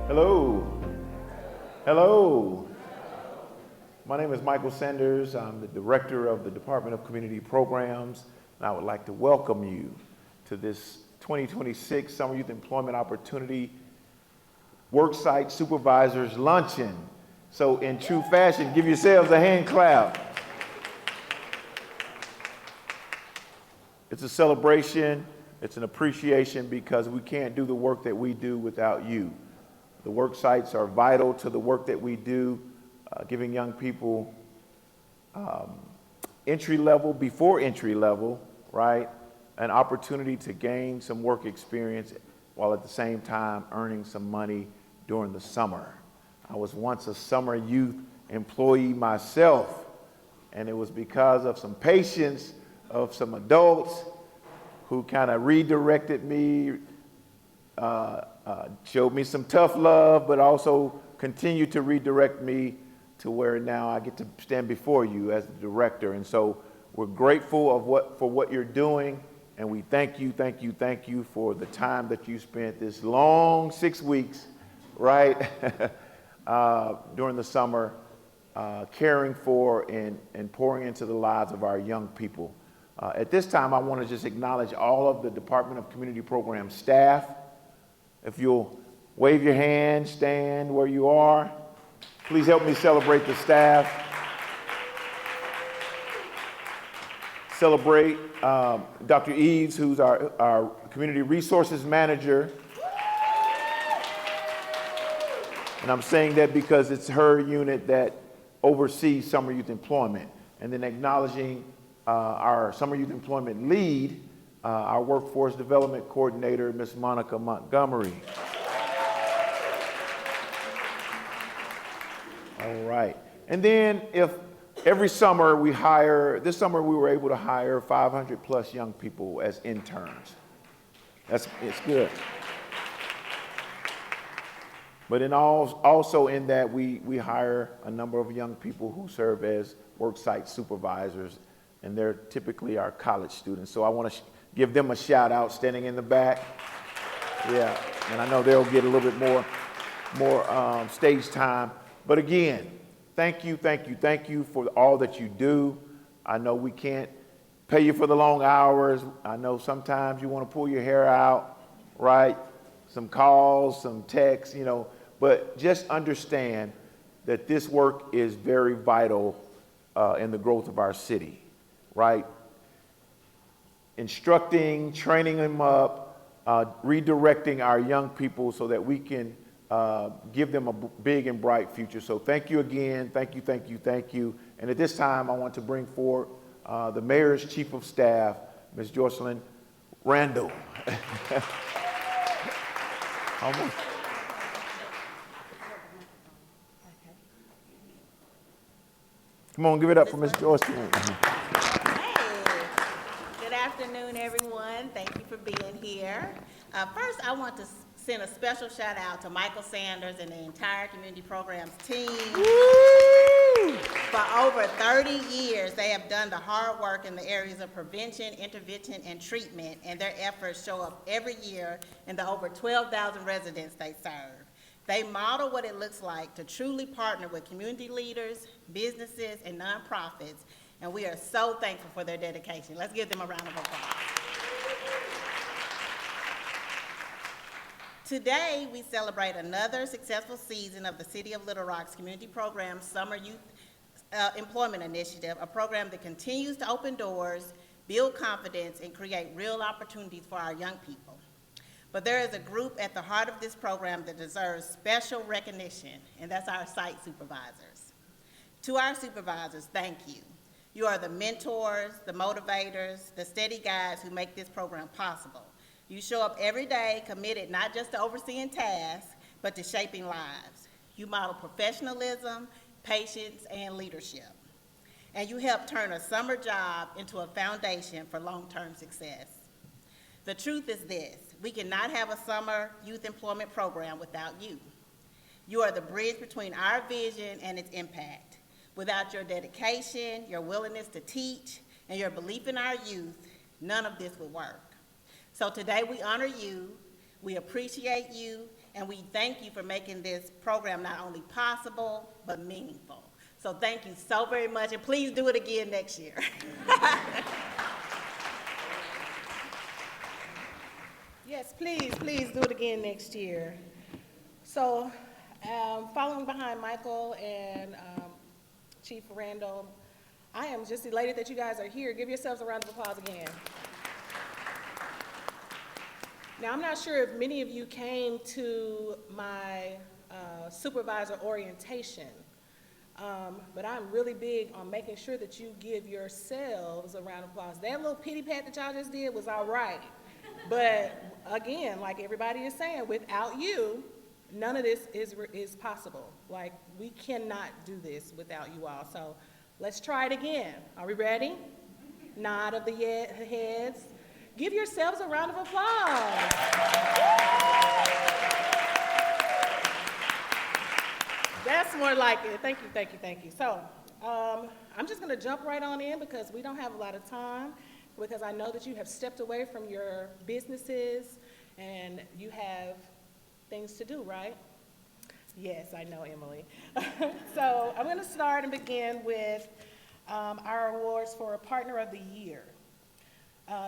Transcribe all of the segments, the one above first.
Hello. Hello. My name is Michael Sanders. I'm the director of the Department of Community Programs, and I would like to welcome you to this 2026 Summer Youth Employment Opportunity Worksite Supervisors Luncheon. So in true fashion, give yourselves a hand clap. It's a celebration, it's an appreciation because we can't do the work that we do without you. The work sites are vital to the work that we do, giving young people entry level, before entry level, right? An opportunity to gain some work experience while at the same time earning some money during the summer. I was once a summer youth employee myself, and it was because of some patience of some adults who kind of redirected me, showed me some tough love, but also continued to redirect me to where now I get to stand before you as the director. And so we're grateful for what you're doing, and we thank you for the time that you spent this long 6 weeks, right, during the summer, caring for and pouring into the lives of our young people. At this time, I want to just acknowledge all of the Department of Community Program staff. If you'll wave your hand, stand where you are. Please help me celebrate the staff. Celebrate Dr. Eves, who's our Community Resources Manager. And I'm saying that because it's her unit that oversees summer youth employment. And then acknowledging our summer youth employment lead, our workforce development coordinator, Ms. Monica Montgomery. All right. And then if every summer we hire, this summer we were able to hire 500 plus young people as interns. It's good. But also in that we hire a number of young people who serve as worksite supervisors, and they're typically our college students. So I want to give them a shout out standing in the back. Yeah, and I know they'll get a little bit more stage time. But again, thank you for all that you do. I know we can't pay you for the long hours. I know sometimes you want to pull your hair out, right? Some calls, some texts, but just understand that this work is very vital in the growth of our city, right? Instructing, training them up, redirecting our young people so that we can give them a big and bright future. So thank you again. Thank you. And at this time, I want to bring forward the Mayor's Chief of Staff, Ms. Jocelyn Randall. Almost. Come on, give it up for Ms. Jocelyn. Good afternoon, everyone. Thank you for being here. First, I want to send a special shout out to Michael Sanders and the entire community programs team. Woo! For over 30 years, they have done the hard work in the areas of prevention, intervention, and treatment, and their efforts show up every year in the over 12,000 residents they serve. They model what it looks like to truly partner with community leaders, businesses, and nonprofits, and we are so thankful for their dedication. Let's give them a round of applause. Today, we celebrate another successful season of the City of Little Rock's Community Program Summer Youth Employment Initiative, a program that continues to open doors, build confidence, and create real opportunities for our young people. But there is a group at the heart of this program that deserves special recognition, and that's our site supervisors. To our supervisors, thank you. You are the mentors, the motivators, the steady guides who make this program possible. You show up every day committed not just to overseeing tasks, but to shaping lives. You model professionalism, patience, and leadership. And you help turn a summer job into a foundation for long-term success. The truth is this: we cannot have a summer youth employment program without you. You are the bridge between our vision and its impact. Without your dedication, your willingness to teach, and your belief in our youth, none of this would work. So today we honor you, we appreciate you, and we thank you for making this program not only possible, but meaningful. So thank you so very much, and please do it again next year. Yes, please do it again next year. So, following behind Michael and Chief Randall, I am just elated that you guys are here. Give yourselves a round of applause again. Now, I'm not sure if many of you came to my supervisor orientation, but I'm really big on making sure that you give yourselves a round of applause. That little pity pat that y'all just did was all right. But again, like everybody is saying, without you, none of this is possible. Like, we cannot do this without you all. So let's try it again. Are we ready? Nod of the heads. Give yourselves a round of applause. That's more like it. Thank you. So I'm just going to jump right on in because we don't have a lot of time, because I know that you have stepped away from your businesses and you have things to do, right? Yes, I know, Emily. So I'm going to start and begin with our awards for Partner of the Year.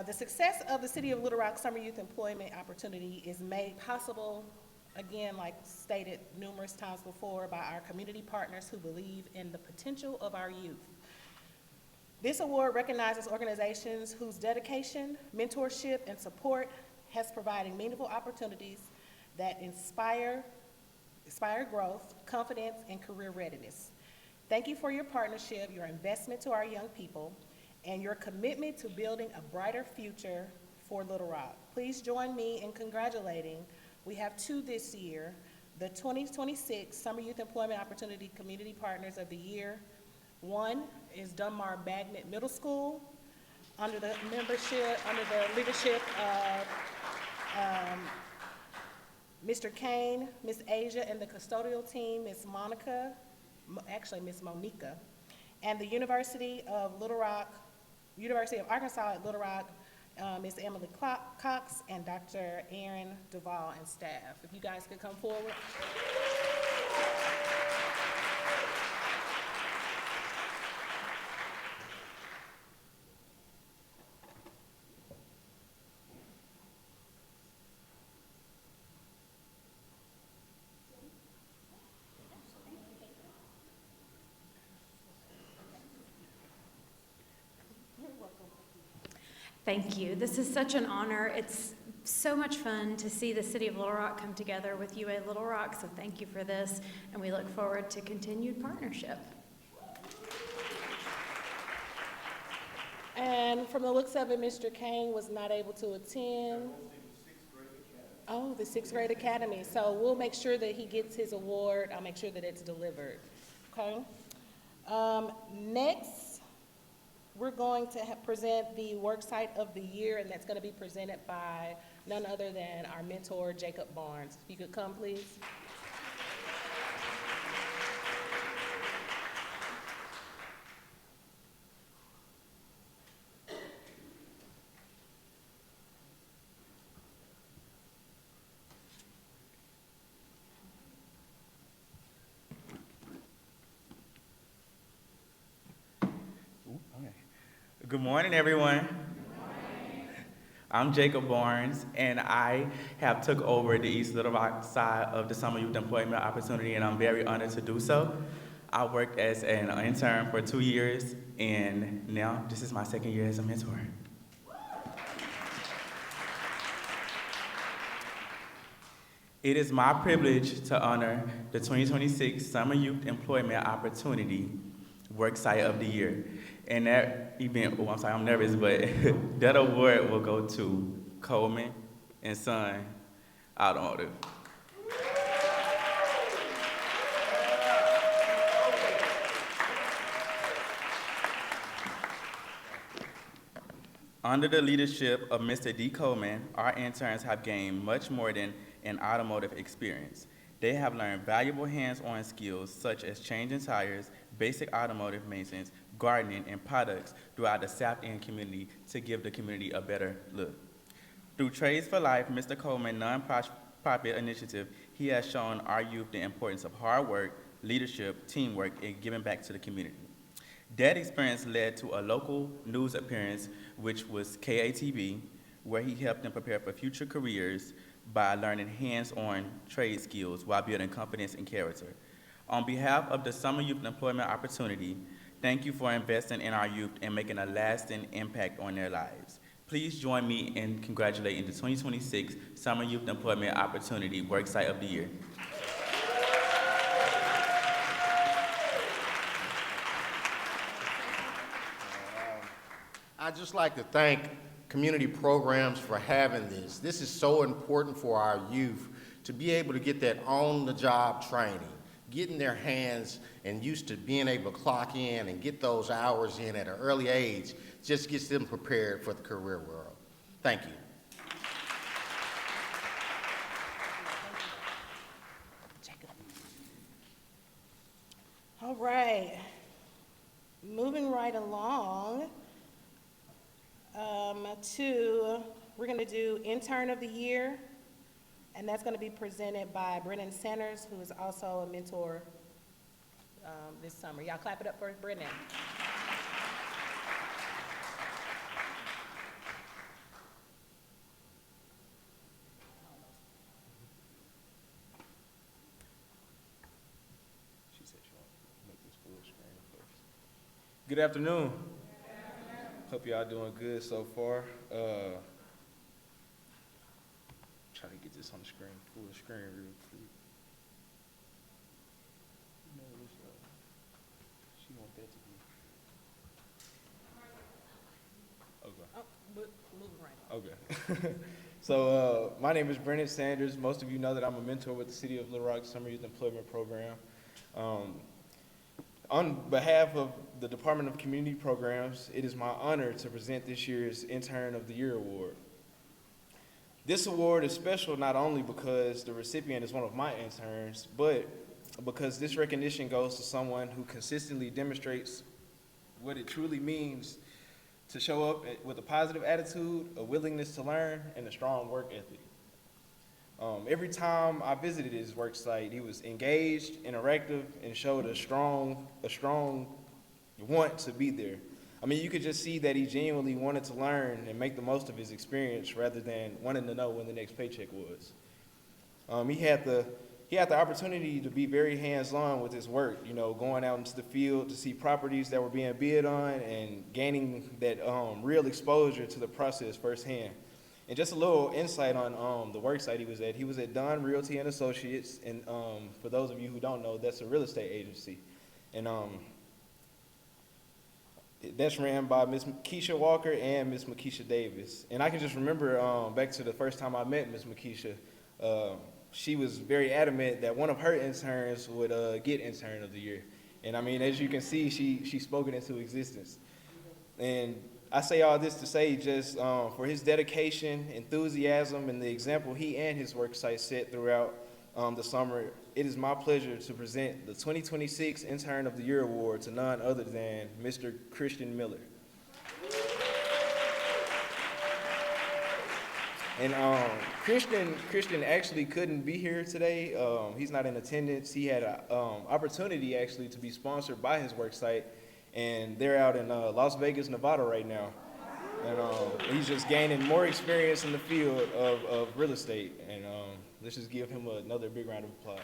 The success of the City of Little Rock Summer Youth Employment Opportunity is made possible, again, like stated numerous times before, by our community partners who believe in the potential of our youth. This award recognizes organizations whose dedication, mentorship, and support has provided meaningful opportunities that inspire growth, confidence, and career readiness. Thank you for your partnership, your investment to our young people, and your commitment to building a brighter future for Little Rock. Please join me in congratulating, we have two this year, the 2026 Summer Youth Employment Opportunity Community Partners of the Year. One is Dunbar Bagnet Middle School, under the leadership of Mr. Kane, Miss Asia, and the custodial team, Miss Monica, Miss Monica, and the University of Arkansas at Little Rock, Miss Emily Cox, and Dr. Aaron Duvall and staff. If you guys could come forward. Thank you. This is such an honor. It's so much fun to see the City of Little Rock come together with UA Little Rock, so thank you for this, and we look forward to continued partnership. And from the looks of it, Mr. Kane was not able to attend. Oh, the Sixth Grade Academy. So we'll make sure that he gets his award. I'll make sure that it's delivered. Okay. Next, we're going to present the Worksite of the Year, and that's going to be presented by none other than our mentor, Jacob Barnes. If you could come, please. Good morning, everyone. Good morning. I'm Jacob Barnes, and I have took over the East Little Rock side of the Summer Youth Employment Opportunity, and I'm very honored to do so. I worked as an intern for 2 years, and now this is my second year as a mentor. It is my privilege to honor the 2026 Summer Youth Employment Opportunity Worksite of the Year. And that event, I'm nervous, but that award will go to Coleman and Son Automotive. Under the leadership of Mr. D. Coleman, our interns have gained much more than an automotive experience. They have learned valuable hands-on skills such as changing tires, basic automotive maintenance, gardening, and products throughout the South End community to give the community a better look. Through Trades for Life, Mr. Coleman nonprofit initiative, He has shown our youth the importance of hard work, leadership, teamwork, and giving back to the community. That experience led to a local news appearance, which was KATV, where he helped them prepare for future careers by learning hands-on trade skills while building confidence and character. On behalf of the Summer Youth Employment Opportunity, thank you for investing in our youth and making a lasting impact on their lives. Please join me in congratulating the 2026 Summer Youth Employment Opportunity Worksite of the Year. I'd just like to thank community programs for having this. This is so important for our youth to be able to get that on-the-job training, getting their hands and used to being able to clock in and get those hours in at an early age, just gets them prepared for the career world. Thank you. All right, moving right along we're gonna do Intern of the Year, and that's gonna be presented by Brennan Sanders, who is also a mentor this summer. Y'all clap it up for Brennan. She said she wanted to make this full screen first. Good afternoon. Hope y'all doing good so far. Try to get this on the screen, full screen real quick. You know, she want that to be. Okay. Oh, moving right. Okay. So my name is Brennan Sanders. Most of you know that I'm a mentor with the City of Little Rock Summer Youth Employment Program. On behalf of the Department of Community Programs, it is my honor to present this year's Intern of the Year Award. This award is special not only because the recipient is one of my interns, but because this recognition goes to someone who consistently demonstrates what it truly means to show up with a positive attitude, a willingness to learn, and a strong work ethic. Every time I visited his work site, he was engaged, interactive, and showed a strong want to be there. I mean, you could just see that he genuinely wanted to learn and make the most of his experience rather than wanting to know when the next paycheck was. He had the opportunity to be very hands-on with his work, you know, going out into the field to see properties that were being bid on and gaining that real exposure to the process firsthand. And just a little insight on the work site he was at. He was at Dunn Realty and Associates, and for those of you who don't know, that's a real estate agency. And that's ran by Ms. Keisha Walker and Ms. Makisha Davis. And I can just remember back to the first time I met Ms. Makisha, she was very adamant that one of her interns would get Intern of the Year. And I mean, as you can see, she spoke it into existence. And I say all this to say just for his dedication, enthusiasm, and the example he and his work site set throughout the summer, it is my pleasure to present the 2026 Intern of the Year Award to none other than Mr. Christian Miller. And Christian actually couldn't be here today. He's not in attendance. He had an opportunity actually to be sponsored by his work site, and they're out in Las Vegas, Nevada right now. And he's just gaining more experience in the field of real estate. And let's just give him another big round of applause.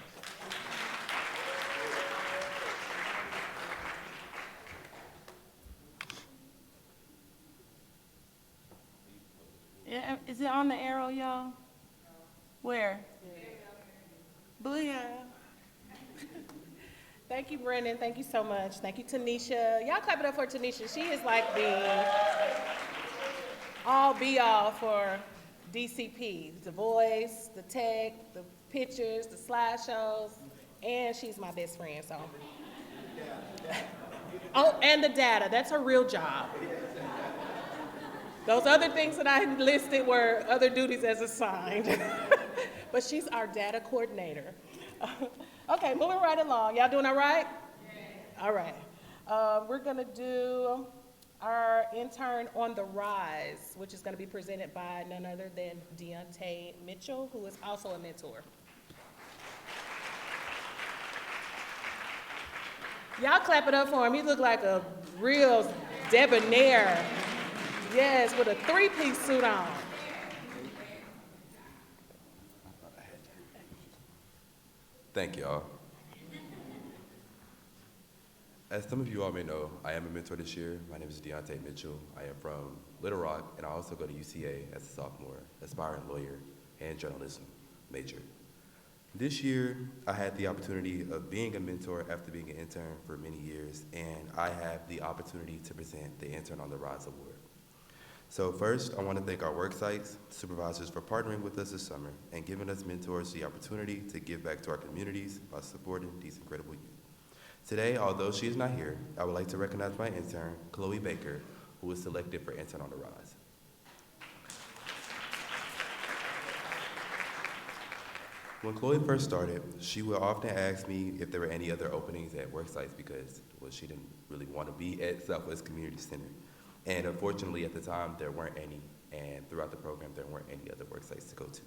Yeah, is it on the arrow, y'all? Where? Booyah. Thank you, Brennan. Thank you so much. Thank you, Tanisha. Y'all clap it up for Tanisha. She is like the all be all for DCP, the voice, the tech, the pictures, the slideshows, and she's my best friend, so. Oh, and the data, that's her real job. Those other things that I listed were other duties as assigned. But she's our data coordinator. Okay, moving right along. Y'all doing all right? Yeah. All right. We're gonna do our intern on the rise, which is gonna be presented by none other than Deontay Mitchell, who is also a mentor. Y'all clap it up for him. He looked like a real debonair. Yes, with a three-piece suit on. Thank y'all. As some of you all may know, I am a mentor this year. My name is Deontay Mitchell. I am from Little Rock, and I also go to UCA as a sophomore, aspiring lawyer and journalism major. This year, I had the opportunity of being a mentor after being an intern for many years, and I have the opportunity to present the Intern on the Rise Award. So first, I want to thank our Worksites supervisors for partnering with us this summer and giving us mentors the opportunity to give back to our communities by supporting these incredible youth. Today, although she is not here, I would like to recognize my intern, Chloe Baker, who was selected for Intern on the Rise. When Chloe first started, she would often ask me if there were any other openings at Worksites because, well, she didn't really want to be at Southwest Community Center. And unfortunately, at the time, there weren't any, and throughout the program, there weren't any other Worksites to go to.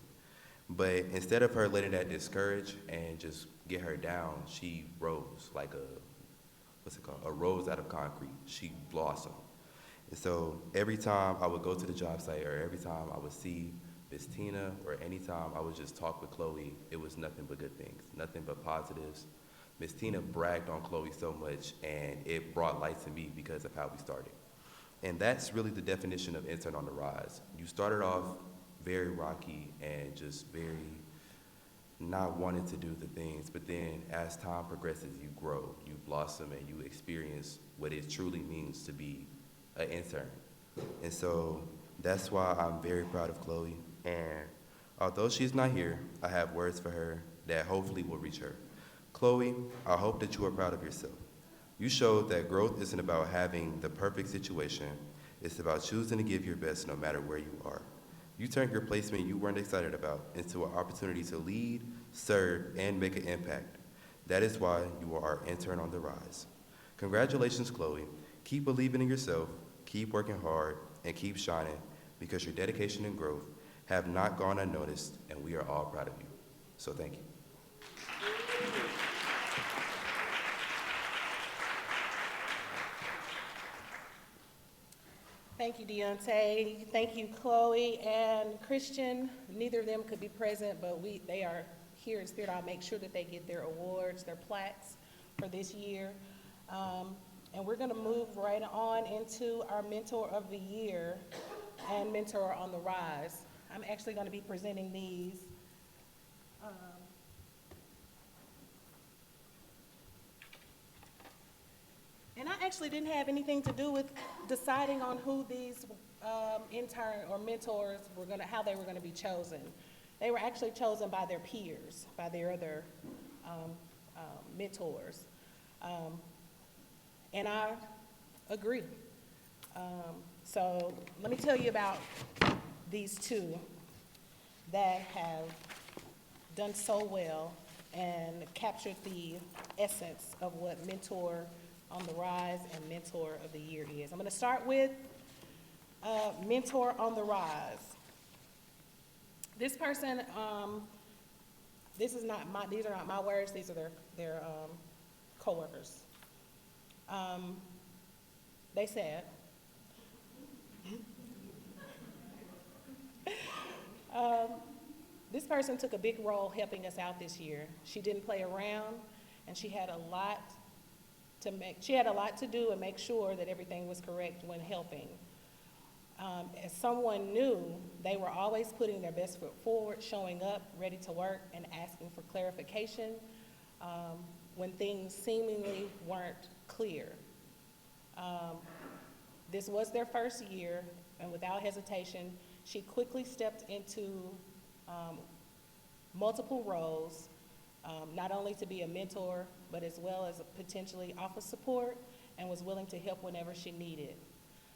But instead of her letting that discourage and just get her down, she rose like a rose out of concrete. She blossomed. And so every time I would go to the job site or every time I would see Miss Tina or any time I would just talk with Chloe, it was nothing but good things, nothing but positives. Miss Tina bragged on Chloe so much, and it brought light to me because of how we started. And that's really the definition of Intern on the Rise. You started off very rocky and just very not wanting to do the things, but then as time progresses, you grow, you blossom, and you experience what it truly means to be an intern. And so that's why I'm very proud of Chloe. And although she's not here, I have words for her that hopefully will reach her. Chloe, I hope that you are proud of yourself. You showed that growth isn't about having the perfect situation. It's about choosing to give your best no matter where you are. You turned your placement you weren't excited about into an opportunity to lead, serve, and make an impact. That is why you are our intern on the rise. Congratulations, Chloe. Keep believing in yourself, keep working hard, and keep shining because your dedication and growth have not gone unnoticed, and we are all proud of you. So thank you. Thank you, Deontay. Thank you, Chloe and Christian. Neither of them could be present, but they are here in spirit. I'll make sure that they get their awards, their plaques for this year. And we're going to move right on into our Mentor of the Year and Mentor on the Rise. I'm actually going to be presenting these. And I actually didn't have anything to do with deciding on who these intern or mentors were how they were gonna be chosen. They were actually chosen by their peers, by their other mentors. And I agree. So let me tell you about these two that have done so well and captured the essence of what Mentor on the Rise and Mentor of the Year is. I'm going to start with Mentor on the Rise. This person, these are not my words, these are their coworkers. They said, this person took a big role helping us out this year. She didn't play around, and she had a lot to do and make sure that everything was correct when helping. As someone new, they were always putting their best foot forward, showing up, ready to work, and asking for clarification when things seemingly weren't clear. This was their first year, and without hesitation, she quickly stepped into multiple roles, not only to be a mentor, but as well as potentially offer support, and was willing to help whenever she needed.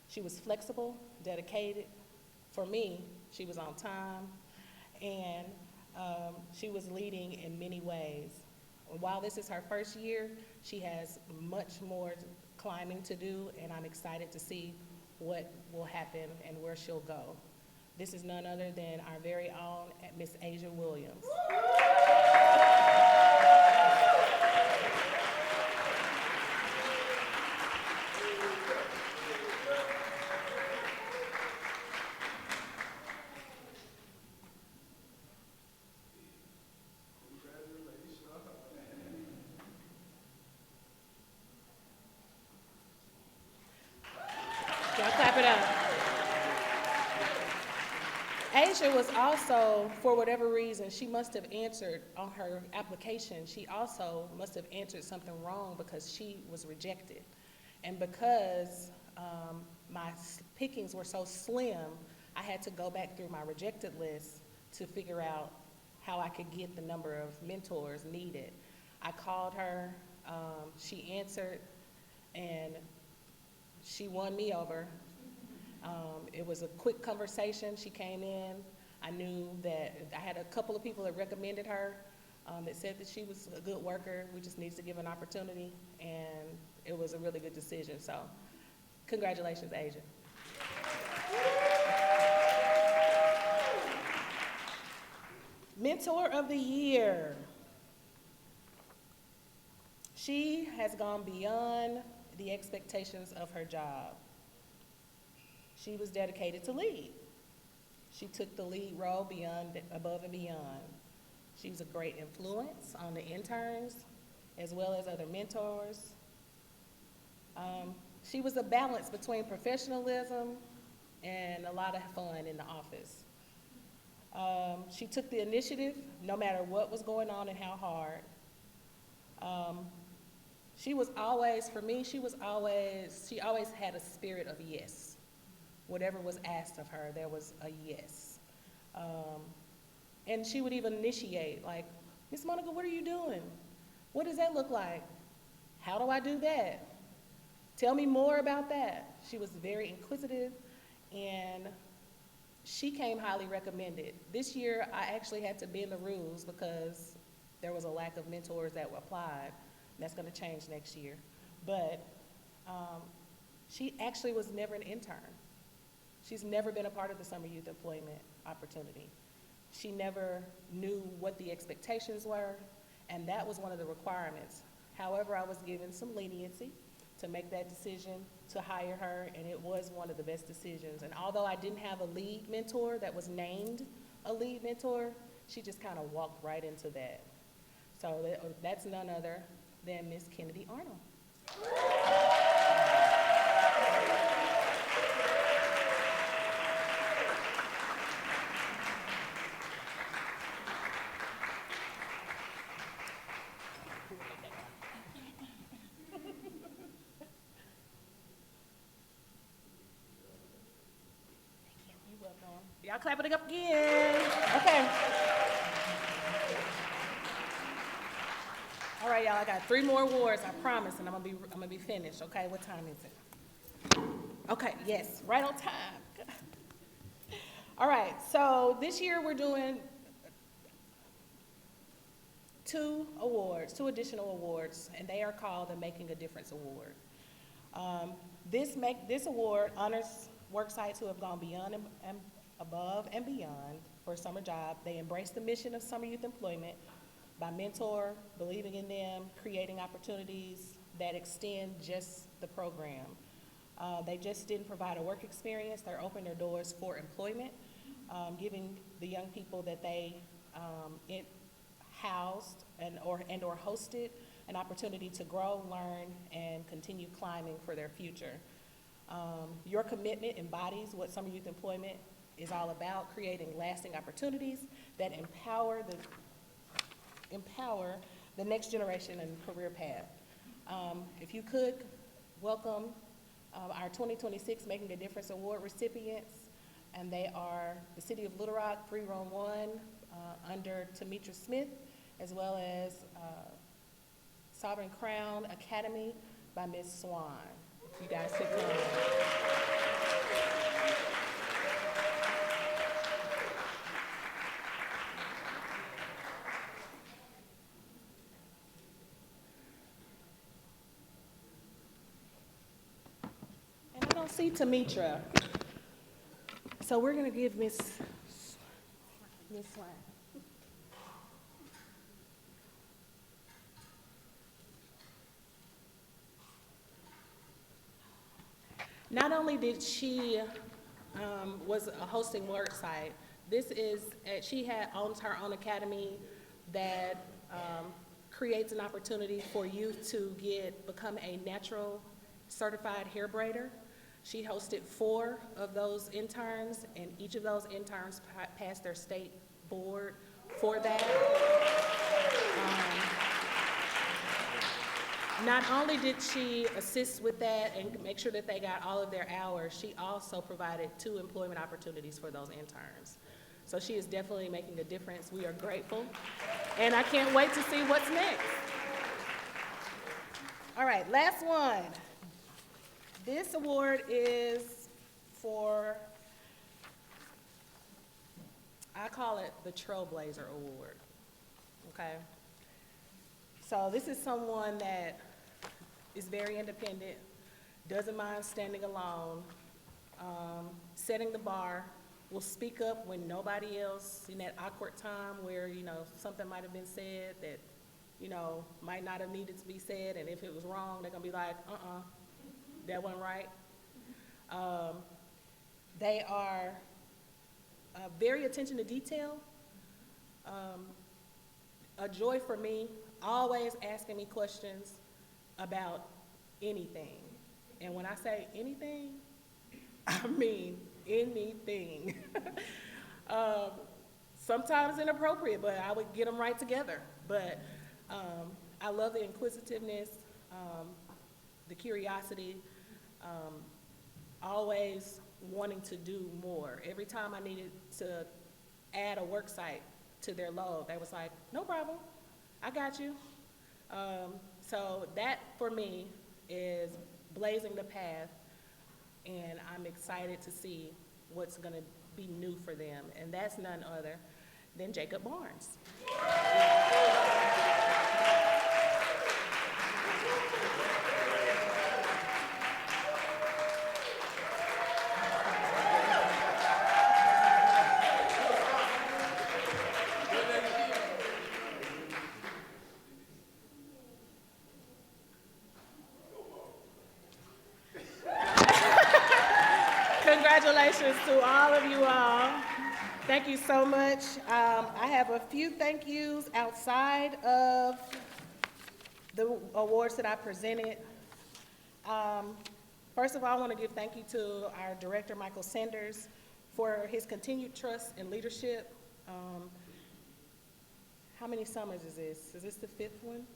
She was flexible, dedicated. For me, she was on time, and she was leading in many ways. While this is her first year, she has much more climbing to do, and I'm excited to see what will happen and where she'll go. This is none other than our very own Miss Asia Williams. Asia was also, for whatever reason, she must have answered on her application, she also must have answered something wrong because she was rejected. And because my pickings were so slim, I had to go back through my rejected list to figure out how I could get the number of mentors needed. I called her, she answered, and she won me over. It was a quick conversation. She came in. I knew that I had a couple of people that recommended her that said that she was a good worker. We just needed to give an opportunity, and it was a really good decision. So congratulations, Asia. Mentor of the Year. She has gone beyond the expectations of her job. She was dedicated to lead. She took the lead role above and beyond. She was a great influence on the interns as well as other mentors. She was a balance between professionalism and a lot of fun in the office. She took the initiative no matter what was going on and how hard. She was always, for me, she always had a spirit of yes. Whatever was asked of her, there was a yes. And she would even initiate, like, Miss Monica, what are you doing? What does that look like? How do I do that? Tell me more about that. She was very inquisitive, and she came highly recommended. This year, I actually had to bend the rules because there was a lack of mentors that were applied. That's gonna change next year. But she actually was never an intern. She's never been a part of the summer youth employment opportunity. She never knew what the expectations were, and that was one of the requirements. However, I was given some leniency to make that decision to hire her, and it was one of the best decisions. And although I didn't have a lead mentor that was named a lead mentor, she just kind of walked right into that. So that's none other than Miss Kennedy Arnold. Y'all clap it up again. Okay. All right, y'all, I got 3 more awards, I promise, and I'm gonna be finished, okay? What time is it? Okay, yes, right on time. All right, so this year we're doing 2 additional awards, and they are called the Making a Difference Award. This award honors Worksites who have gone beyond and above and beyond for a summer job. They embrace the mission of summer youth employment by mentor, believing in them, creating opportunities that extend just the program. They just didn't provide a work experience, they're opening their doors for employment, giving the young people that they housed or hosted an opportunity to grow, learn, and continue climbing for their future. Your commitment embodies what summer youth employment is all about, creating lasting opportunities that empower the next generation and career path. If you could welcome our 2026 Making a Difference Award recipients, and they are the City of Little Rock, Free Room 1, under Tamitra Smith, as well as Sovereign Crown Academy by Ms. Swan. If you guys could come. And I don't see Tamitra. So we're gonna give Ms. Swan. Not only did she was hosting Worksite, she owns her own academy that creates an opportunity for youth to become a natural certified hair braider. She hosted 4 of those interns, and each of those interns passed their state board for that. Not only did she assist with that and make sure that they got all of their hours, she also provided 2 employment opportunities for those interns. So she is definitely making a difference. We are grateful, and I can't wait to see what's next. All right, last one. This award is for, I call it the Trailblazer Award, okay? So this is someone that is very independent, doesn't mind standing alone, setting the bar, will speak up when nobody else, in that awkward time where, you know, something might have been said that, you know, might not have needed to be said, and if it was wrong, they're gonna be like, that wasn't right. They are very attention to detail, a joy for me, always asking me questions about anything. And when I say anything, I mean anything. Sometimes inappropriate, but I would get them right together. But I love the inquisitiveness, the curiosity, always wanting to do more. Every time I needed to add a worksite to their load, they was like, no problem, I got you. So that, for me, is blazing the path, and I'm excited to see what's gonna be new for them, and that's none other than Jacob Barnes. Congratulations to all of you all. Thank you so much. I have a few thank yous outside of the awards that I presented. First of all, I want to give thank you to our director, Michael Sanders, for his continued trust and leadership. How many summers is this? Is this the 5th one?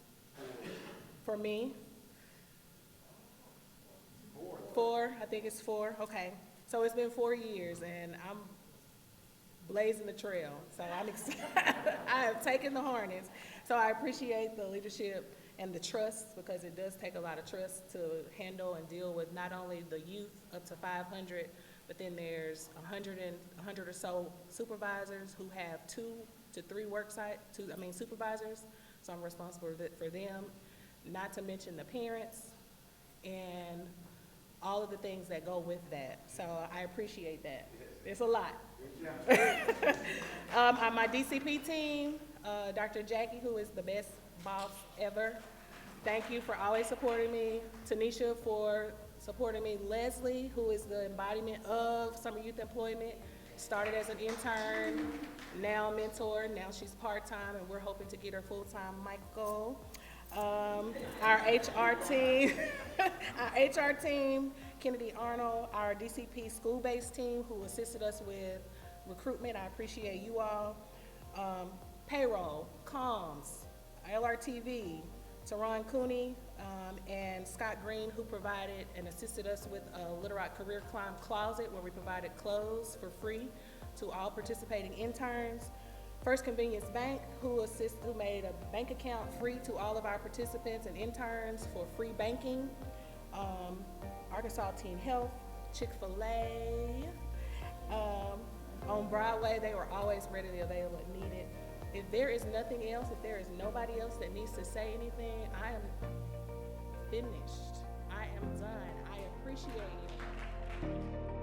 For me? 4, I think it's 4, okay. So it's been 4 years, and I'm blazing the trail. So I'm excited. I have taken the harness. So I appreciate the leadership and the trust, because it does take a lot of trust to handle and deal with not only the youth up to 500, but then there's 100 or so supervisors who have 2 to 3 supervisors. So I'm responsible for them, not to mention the parents and all of the things that go with that. So I appreciate that. It's a lot. My DCP team, Dr. Jackie, who is the best boss ever. Thank you for always supporting me. Tanisha for supporting me. Leslie, who is the embodiment of summer youth employment, started as an intern, now mentor, now she's part-time, and we're hoping to get her full-time. Michael. Our HR team, Kennedy Arnold, our DCP school-based team who assisted us with recruitment. I appreciate you all. Payroll, comms, LRTV, Teron Cooney, and Scott Green, who provided and assisted us with a Little Rock Career Climb Closet, where we provided clothes for free to all participating interns. First Convenience Bank, who made a bank account free to all of our participants and interns for free banking. Arkansas Teen Health, Chick-fil-A. On Broadway, they were always readily available and needed. If there is nothing else, if there is nobody else that needs to say anything, I am finished. I am done. I appreciate you.